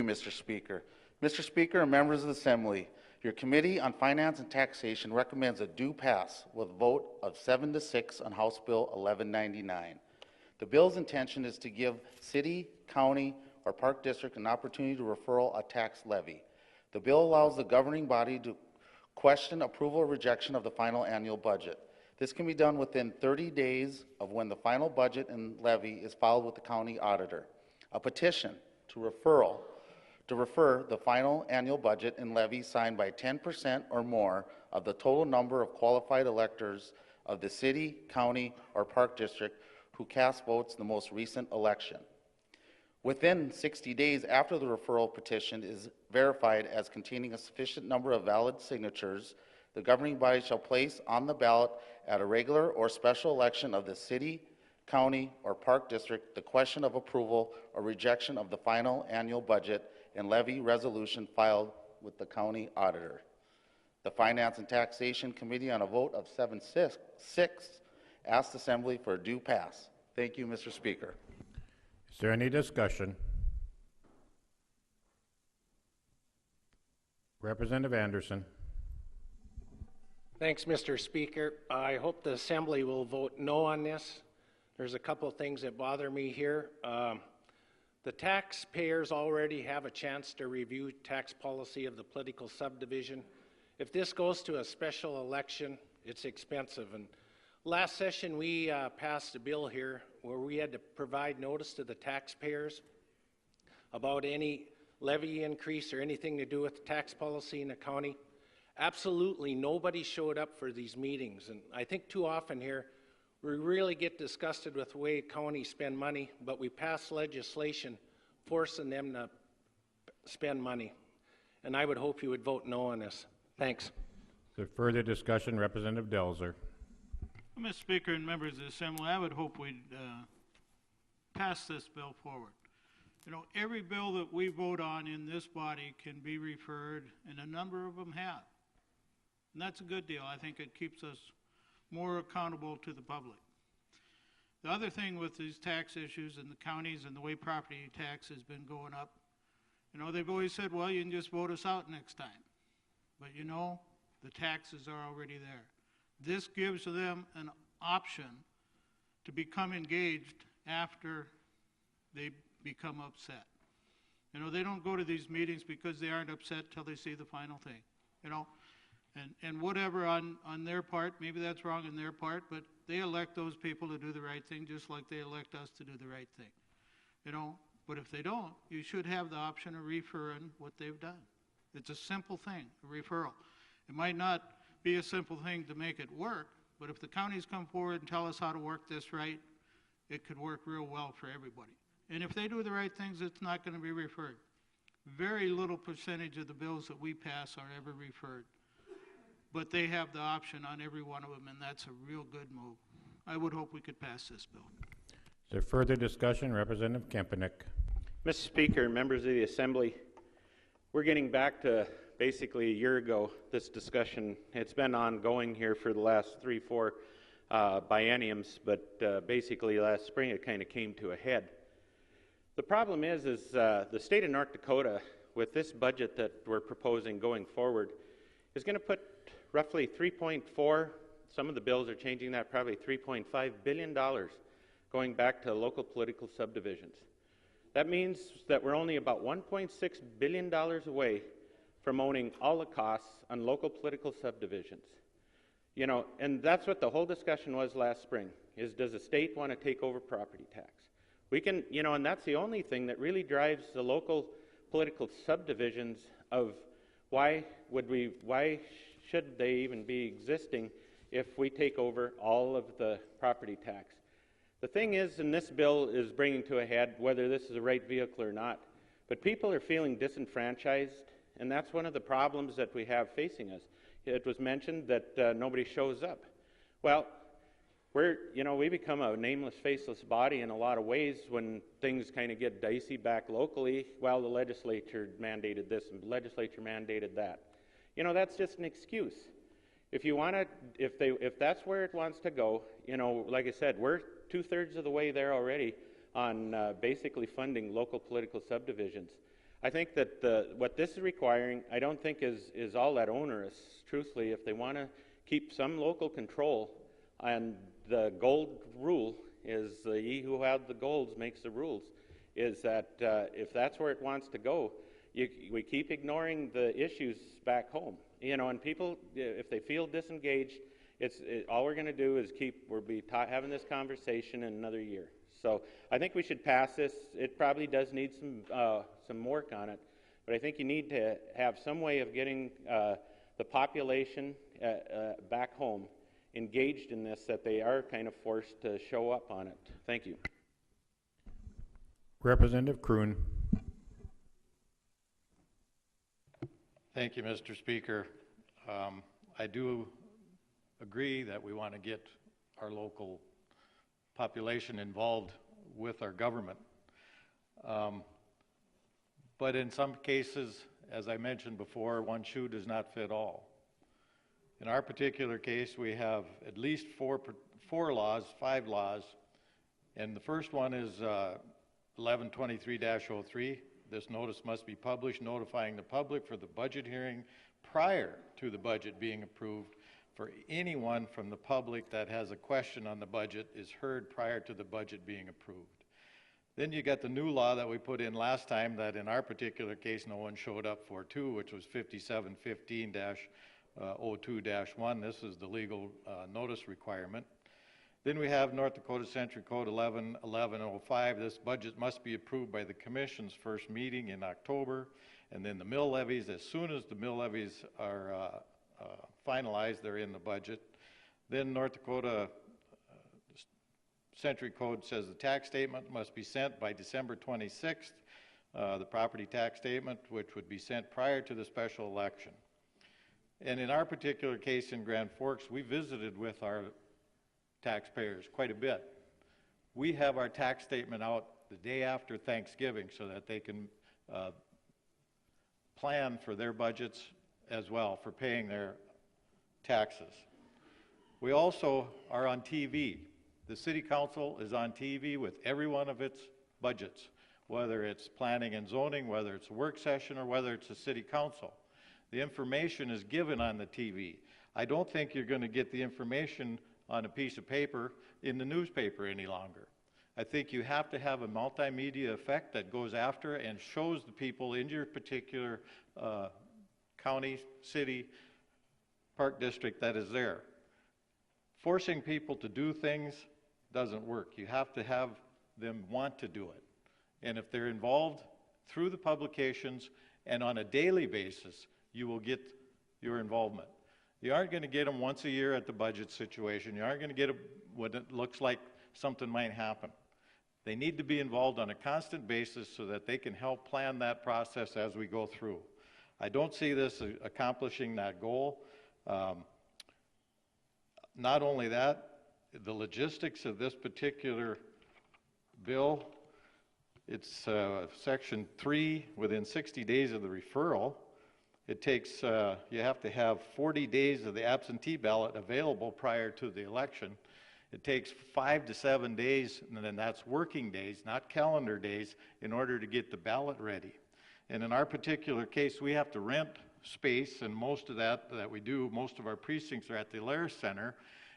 Mr. Speaker. Mr. Speaker and members of the Assembly, your Committee on Finance and Taxation recommends a due pass with a vote of 7 to 6 on House Bill 1199. The bill's intention is to give city, county, or park district an opportunity to referral a tax levy. The bill allows the governing body to question approval or rejection of the final annual budget. This can be done within 30 days of when the final budget and levy is filed with the county auditor. A petition to refer the final annual budget and levy signed by 10% or more of the total number of qualified electors of the city, county, or park district who cast votes in the most recent election. Within 60 days after the referral petition is verified as containing a sufficient number of valid signatures, the governing body shall place on the ballot at a regular or special election of the city, county, or park district the question of approval or rejection of the final annual budget and levy resolution filed with the county auditor. The Finance and Taxation Committee, on a vote of 7-6, asks the Assembly for a due pass. Thank you, Mr. Speaker. Is there any discussion? Representative Anderson. Thanks, Mr. Speaker. I hope the Assembly will vote no on this. There's a couple of things that bother me here. The taxpayers already have a chance to review tax policy of the political subdivision. If this goes to a special election, it's expensive. And last session, we passed a bill here where we had to provide notice to the taxpayers about any levy increase or anything to do with tax policy in the county. Absolutely nobody showed up for these meetings. And I think too often here, we really get disgusted with the way counties spend money, but we pass legislation forcing them to spend money. And I would hope you would vote no on this. Thanks. Is there further discussion? Representative Delzer. Mr. Speaker and members of the Assembly, I would hope we'd pass this bill forward. You know, every bill that we vote on in this body can be referred, and a number of them have. And that's a good deal. I think it keeps us more accountable to the public. The other thing with these tax issues in the counties and the way property tax has been going up, you know, they've always said, well, you can just vote us out next time. But you know, the taxes are already there. This gives them an option to become engaged after they become upset. You know, they don't go to these meetings because they aren't upset till they see the final thing, you know. And whatever on their part, maybe that's wrong on their part, but they elect those people to do the right thing just like they elect us to do the right thing. You know, but if they don't, you should have the option of referring what they've done. It's a simple thing, a referral. It might not be a simple thing to make it work, but if the counties come forward and tell us how to work this right, it could work real well for everybody. And if they do the right things, it's not going to be referred. Very little percentage of the bills that we pass are ever referred. But they have the option on every one of them, and that's a real good move. I would hope we could pass this bill. Is there further discussion? Representative Kempenek. Mr. Speaker, members of the Assembly, we're getting back to basically a year ago, this discussion. It's been ongoing here for the last 3-4 bienniums, but basically last spring it kind of came to a head. The problem is the state of North Dakota, with this budget that we're proposing going forward, is going to put roughly 3.4, some of the bills are changing that, probably $3.5 billion going back to local political subdivisions. That means that we're only about $1.6 billion away from owning all the costs on local political subdivisions. You know, and that's what the whole discussion was last spring, is does the state want to take over property tax? We can, you know, and that's the only thing that really drives the local political subdivisions of why should they even be existing if we take over all of the property tax? The thing is, and this bill is bringing to a head whether this is the right vehicle or not, but people are feeling disenfranchised, and that's one of the problems that we have facing us. It was mentioned that nobody shows up. Well, we become a nameless, faceless body in a lot of ways when things kind of get dicey back locally. Well, the legislature mandated this and the legislature mandated that. You know, that's just an excuse. If you want to, if that's where it wants to go, you know, like I said, we're 2/3 of the way there already on basically funding local political subdivisions. I think that what this is requiring, I don't think is all that onerous, truthfully. If they want to keep some local control, and the gold rule is ye who have the golds makes the rules, is that if that's where it wants to go, we keep ignoring the issues back home. You know, and people, if they feel disengaged, all we're going to do is we'll be having this conversation in another year. So I think we should pass this. It probably does need some work on it, but I think you need to have some way of getting the population back home engaged in this, that they are kind of forced to show up on it. Thank you. Representative Kroon. Thank you, Mr. Speaker. I do agree that we want to get our local population involved with our government. But in some cases, as I mentioned before, one shoe does not fit all. In our particular case, we have at least five laws, and the first one is 1123-03. This notice must be published notifying the public for the budget hearing prior to the budget being approved. For anyone from the public that has a question on the budget is heard prior to the budget being approved. Then you got the new law that we put in last time that in our particular case no one showed up for too, which was 5715-02-1. This is the legal notice requirement. Then we have North Dakota Century Code 111105. This budget must be approved by the Commission's first meeting in October. And then the mill levies, as soon as the mill levies are finalized, they're in the budget. Then North Dakota Century Code says the tax statement must be sent by December 26th, the property tax statement, which would be sent prior to the special election. And in our particular case in Grand Forks, we visited with our taxpayers quite a bit. We have our tax statement out the day after Thanksgiving so that they can plan for their budgets as well, for paying their taxes. We also are on TV. The City Council is on TV with every one of its budgets, whether it's planning and zoning, whether it's a work session, or whether it's a City Council. The information is given on the TV. I don't think you're going to get the information on a piece of paper in the newspaper any longer. I think you have to have a multimedia effect that goes after and shows the people in your particular county, city, park district that is there. Forcing people to do things doesn't work. You have to have them want to do it. And if they're involved through the publications and on a daily basis, you will get your involvement. You aren't going to get them once a year at the budget situation. You aren't going to get them when it looks like something might happen. They need to be involved on a constant basis so that they can help plan that process as we go through. I don't see this accomplishing that goal. Not only that, the logistics of this particular bill, it's section 3, within 60 days of the referral. It takes, you have to have 40 days of the absentee ballot available prior to the election. It takes 5 to 7 days, and then that's working days, not calendar days, in order to get the ballot ready. And in our particular case, we have to rent space, and most of that we do, most of our precincts are at the Delzer Center.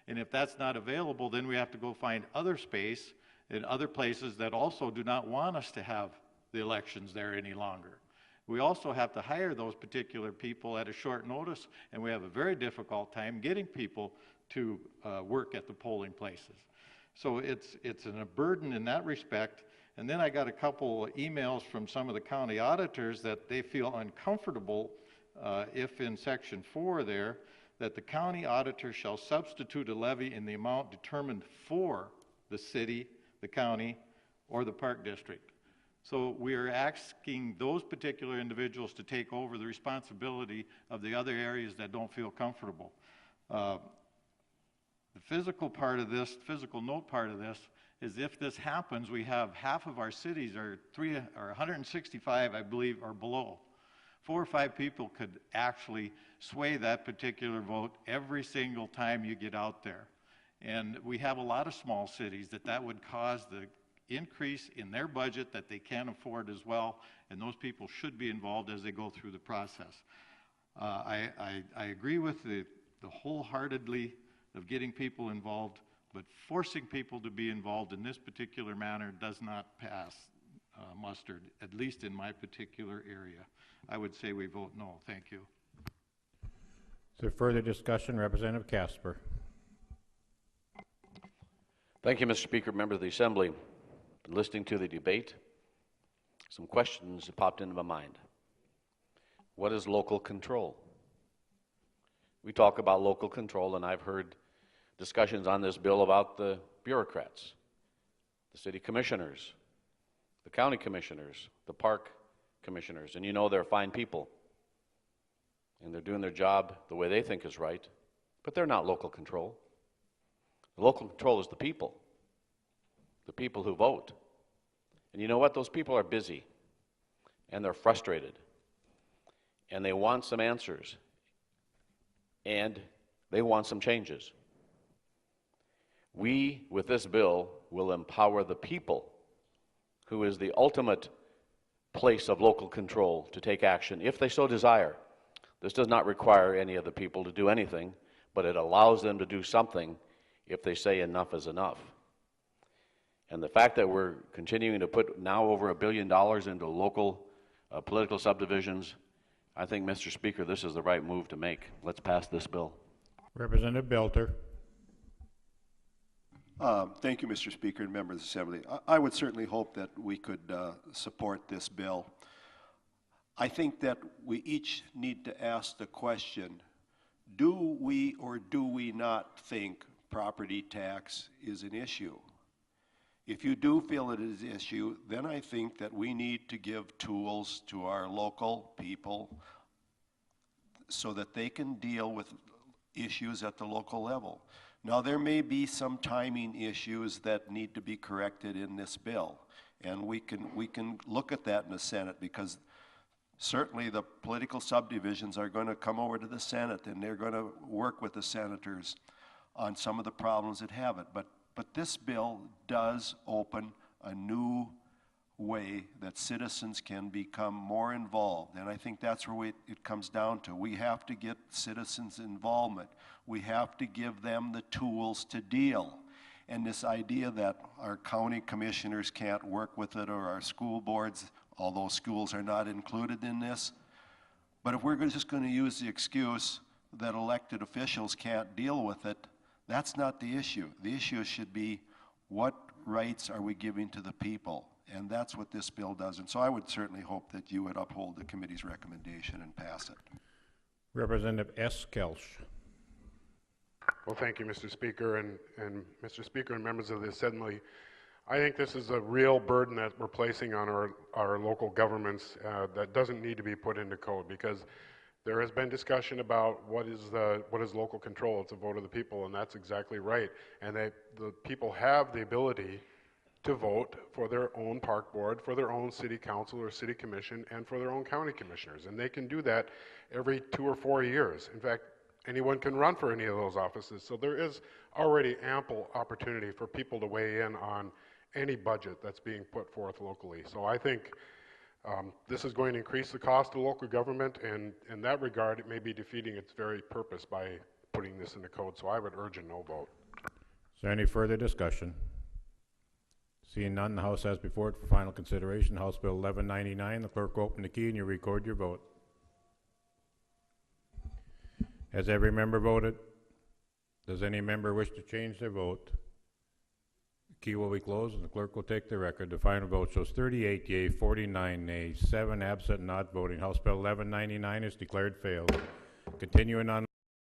And if that's not available, then we have to go find other space in other places that also do not want us to have the elections there any longer. We also have to hire those particular people at a short notice, and we have a very difficult time getting people to work at the polling places. So it's a burden in that respect. And then I got a couple emails from some of the county auditors that they feel uncomfortable if in section 4 there, that the county auditor shall substitute a levy in the amount determined for the city, the county, or the park district. So we are asking those particular individuals to take over the responsibility of the other areas that don't feel comfortable. The physical part of this, physical note part of this, is if this happens, we have half of our cities are 165, I believe, or below. 4 or 5 people could actually sway that particular vote every single time you get out there. And we have a lot of small cities that would cause the increase in their budget that they can't afford as well, and those people should be involved as they go through the process. I agree with the wholeheartedly of getting people involved, but forcing people to be involved in this particular manner does not pass muster, at least in my particular area. I would say we vote no. Thank you. Is there further discussion? Representative Casper. Thank you, Mr. Speaker, members of the Assembly. Been listening to the debate. Some questions that popped into my mind. What is local control? We talk about local control, and I've heard discussions on this bill about the bureaucrats, the city commissioners, the county commissioners, the park commissioners, and you know they're fine people, and they're doing their job the way they think is right, but they're not local control. The local control is the people who vote. And you know what? Those people are busy, and they're frustrated, and they want some answers, and they want some changes. We, with this bill, will empower the people, who is the ultimate place of local control, to take action if they so desire. This does not require any of the people to do anything, but it allows them to do something if they say enough is enough. And the fact that we're continuing to put now over $1 billion into local political subdivisions, I think, Mr. Speaker, this is the right move to make. Let's pass this bill. Representative Belter. Thank you, Mr. Speaker and members of the Assembly. I would certainly hope that we could support this bill. I think that we each need to ask the question, do we or do we not think property tax is an issue? If you do feel it is an issue, then I think that we need to give tools to our local people so that they can deal with issues at the local level. Now, there may be some timing issues that need to be corrected in this bill, and we can look at that in the Senate, because certainly the political subdivisions are going to come over to the Senate, and they're going to work with the senators on some of the problems that have it. But this bill does open a new way that citizens can become more involved, and I think that's where it comes down to. We have to get citizens' involvement. We have to give them the tools to deal. And this idea that our county commissioners can't work with it, or our school boards, although schools are not included in this, but if we're just going to use the excuse that elected officials can't deal with it, that's not the issue. The issue should be, what rights are we giving to the people? And that's what this bill does. And so I would certainly hope that you would uphold the committee's recommendation and pass it. Representative S. Kelch. Well, thank you, Mr. Speaker, and Mr. Speaker and members of the Assembly. I think this is a real burden that we're placing on our local governments that doesn't need to be put into code, because there has been discussion about what is local control. It's a vote of the people, and that's exactly right. And the people have the ability to vote for their own park board, for their own city council or city commission, and for their own county commissioners. And they can do that every 2 or 4 years. In fact, anyone can run for any of those offices. So there is already ample opportunity for people to weigh in on any budget that's being put forth locally. So I think this is going to increase the cost of local government, and in that regard, it may be defeating its very purpose by putting this in the code. So I would urge a no vote. Is there any further discussion? Seeing none, the House has before it for final consideration House Bill 1199. The clerk will open the key and you record your vote. Has every member voted? Does any member wish to change their vote? The key will be closed and the clerk will take the record. The final vote shows 38 yea, 49 nay, 7 absent, not voting. House Bill 1199 is declared failed. Continuing on